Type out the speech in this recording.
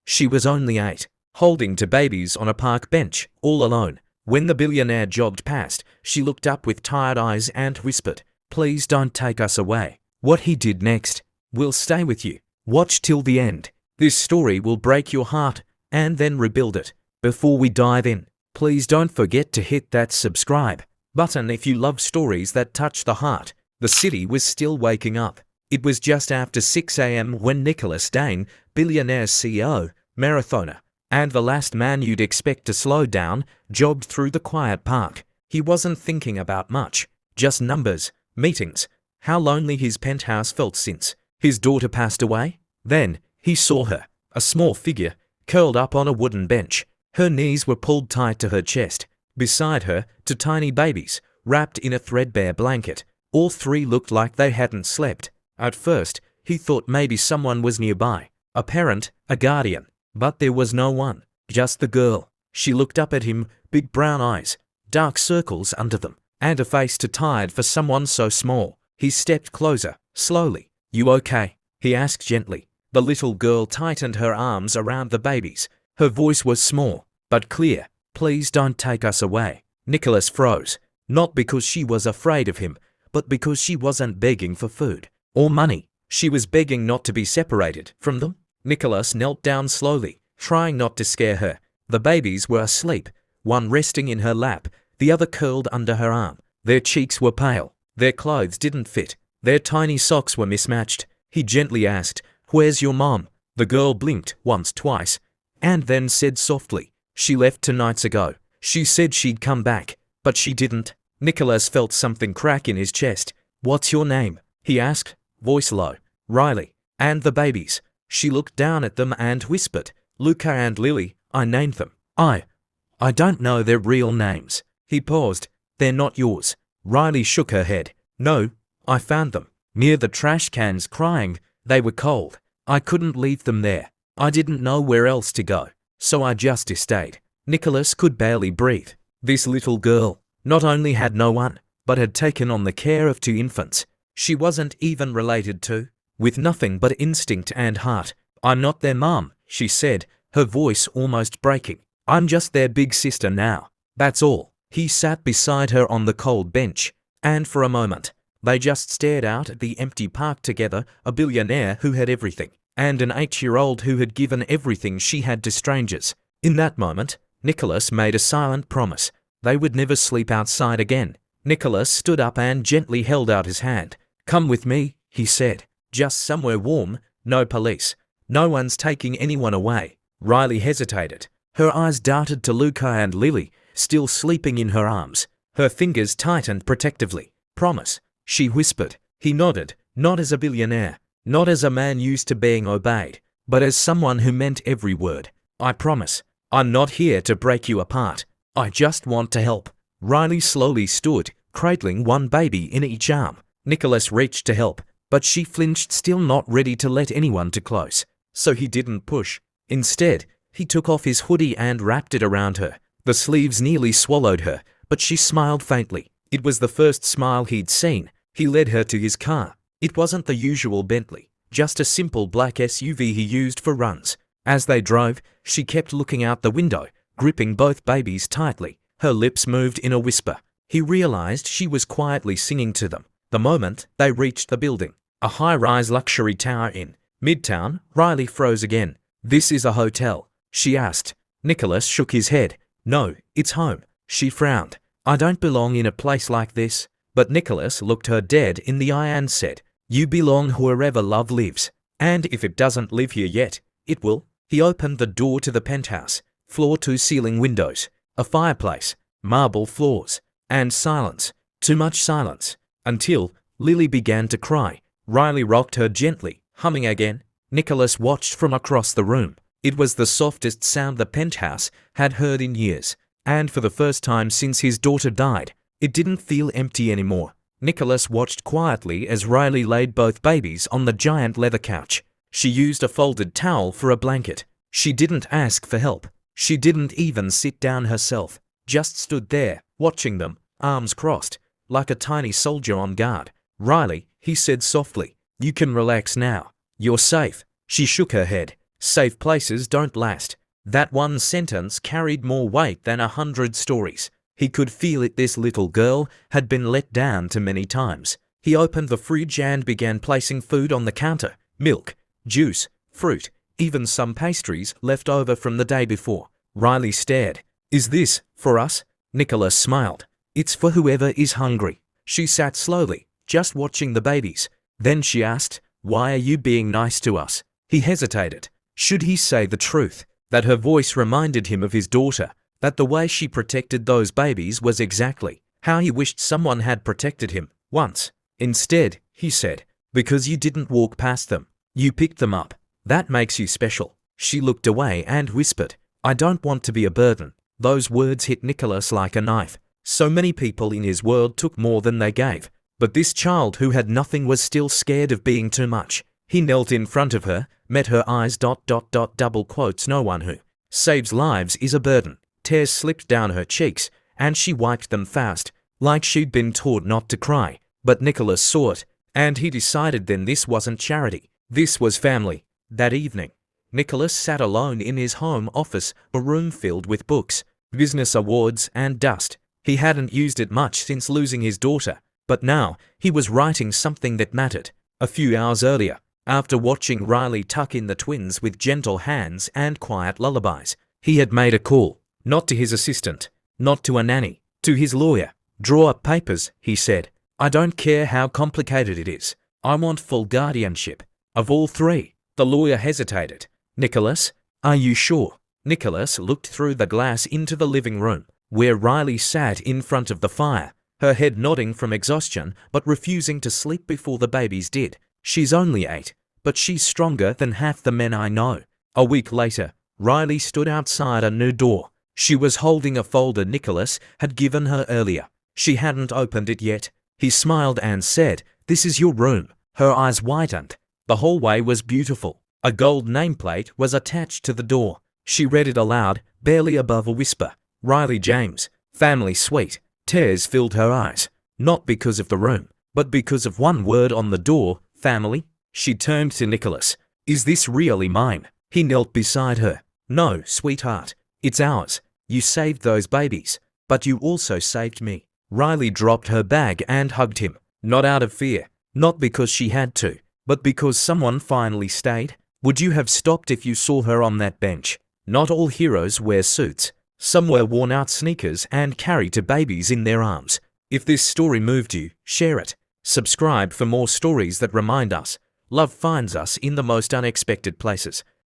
She was only 8, holding two babies on a park bench, all alone. When the billionaire jogged past, she looked up with tired eyes and whispered, "Please don't take us away." What he did next, we'll stay with you. Watch till the end. This story will break your heart and then rebuild it. Before we dive in, please don't forget to hit that subscribe button if you love stories that touch the heart. The city was still waking up. It was just after 6 a.m. when Nicholas Dane, Billionaire's CEO, marathoner, and the last man you'd expect to slow down, jogged through the quiet park. He wasn't thinking about much, just numbers, meetings, how lonely his penthouse felt since his daughter passed away. Then, he saw her, a small figure, curled up on a wooden bench. Her knees were pulled tight to her chest. Beside her, two tiny babies, wrapped in a threadbare blanket. All three looked like they hadn't slept. At first, he thought maybe someone was nearby, a parent, a guardian. But there was no one, just the girl. She looked up at him, big brown eyes, dark circles under them, and a face too tired for someone so small. He stepped closer, slowly. "You okay?" he asked gently. The little girl tightened her arms around the babies. Her voice was small, but clear. "Please don't take us away." Nicholas froze, not because she was afraid of him, but because she wasn't begging for food or money. She was begging not to be separated from them. Nicholas knelt down slowly, trying not to scare her. The babies were asleep, one resting in her lap, the other curled under her arm. Their cheeks were pale. Their clothes didn't fit. Their tiny socks were mismatched. He gently asked, "Where's your mom?" The girl blinked once, twice, and then said softly, "She left 2 nights ago. She said she'd come back, but she didn't." Nicholas felt something crack in his chest. "What's your name?" he asked, voice low. "Riley." "And the babies?" She looked down at them and whispered, "Luca and Lily, I named them. I don't know their real names." He paused. "They're not yours." Riley shook her head. "No, I found them near the trash cans crying. They were cold. I couldn't leave them there. I didn't know where else to go, so I just stayed." Nicholas could barely breathe. This little girl not only had no one, but had taken on the care of 2 infants she wasn't even related to, with nothing but instinct and heart. "I'm not their mom," she said, her voice almost breaking. "I'm just their big sister now. That's all." He sat beside her on the cold bench, and for a moment, they just stared out at the empty park together, a billionaire who had everything, and an 8-year-old who had given everything she had to strangers. In that moment, Nicholas made a silent promise. They would never sleep outside again. Nicholas stood up and gently held out his hand. "Come with me," he said. "Just somewhere warm, no police. No one's taking anyone away." Riley hesitated. Her eyes darted to Luca and Lily, still sleeping in her arms. Her fingers tightened protectively. "Promise," she whispered. He nodded, not as a billionaire, not as a man used to being obeyed, but as someone who meant every word. "I promise. I'm not here to break you apart. I just want to help." Riley slowly stood, cradling one baby in each arm. Nicholas reached to help, but she flinched, still not ready to let anyone too close. So he didn't push. Instead, he took off his hoodie and wrapped it around her. The sleeves nearly swallowed her, but she smiled faintly. It was the first smile he'd seen. He led her to his car. It wasn't the usual Bentley, just a simple black SUV he used for runs. As they drove, she kept looking out the window, gripping both babies tightly. Her lips moved in a whisper. He realized she was quietly singing to them. The moment they reached the building, a high-rise luxury tower in Midtown, Riley froze again. "This is a hotel?" she asked. Nicholas shook his head. "No, it's home." She frowned. "I don't belong in a place like this." But Nicholas looked her dead in the eye and said, "You belong wherever love lives. And if it doesn't live here yet, it will." He opened the door to the penthouse. Floor-to-ceiling windows, a fireplace, marble floors, and silence. Too much silence. Until Lily began to cry. Riley rocked her gently, humming again. Nicholas watched from across the room. It was the softest sound the penthouse had heard in years, and for the first time since his daughter died, it didn't feel empty anymore. Nicholas watched quietly as Riley laid both babies on the giant leather couch. She used a folded towel for a blanket. She didn't ask for help. She didn't even sit down herself, just stood there, watching them, arms crossed, like a tiny soldier on guard. "Riley," he said softly, "you can relax now. You're safe." She shook her head. Safe places don't last. That one sentence carried more weight than 100 stories. He could feel it. This little girl had been let down too many times. He opened the fridge and began placing food on the counter. Milk, juice, fruit, even some pastries left over from the day before. Riley stared. Is this for us? Nicholas smiled. It's for whoever is hungry. She sat slowly, just watching the babies. Then she asked, why are you being nice to us? He hesitated. Should he say the truth? That her voice reminded him of his daughter, that the way she protected those babies was exactly how he wished someone had protected him once. Instead, he said, because you didn't walk past them. You picked them up. That makes you special. She looked away and whispered, I don't want to be a burden. Those words hit Nicholas like a knife. So many people in his world took more than they gave. But this child who had nothing was still scared of being too much. He knelt in front of her, met her eyes. Double quotes. No one who saves lives is a burden. Tears slipped down her cheeks, and she wiped them fast, like she'd been taught not to cry. But Nicholas saw it, and he decided then this wasn't charity. This was family. That evening, Nicholas sat alone in his home office, a room filled with books, business awards, and dust. He hadn't used it much since losing his daughter, but now he was writing something that mattered. A few hours earlier, after watching Riley tuck in the twins with gentle hands and quiet lullabies, he had made a call. Not to his assistant, not to a nanny, to his lawyer. Draw up papers, he said. I don't care how complicated it is. I want full guardianship of all three. The lawyer hesitated. Nicholas, are you sure? Nicholas looked through the glass into the living room, where Riley sat in front of the fire, her head nodding from exhaustion but refusing to sleep before the babies did. She's only 8, but she's stronger than half the men I know. A week later, Riley stood outside a new door. She was holding a folder Nicholas had given her earlier. She hadn't opened it yet. He smiled and said, this is your room. Her eyes widened. The hallway was beautiful. A gold nameplate was attached to the door. She read it aloud, barely above a whisper. Riley James, family suite. Tears filled her eyes, not because of the room, but because of one word on the door, family. She turned to Nicholas. Is this really mine? He knelt beside her. No, sweetheart. It's ours. You saved those babies, but you also saved me. Riley dropped her bag and hugged him, not out of fear, not because she had to, but because someone finally stayed. Would you have stopped if you saw her on that bench? Not all heroes wear suits. Some wear worn-out sneakers and carry two babies in their arms. If this story moved you, share it. Subscribe for more stories that remind us love finds us in the most unexpected places.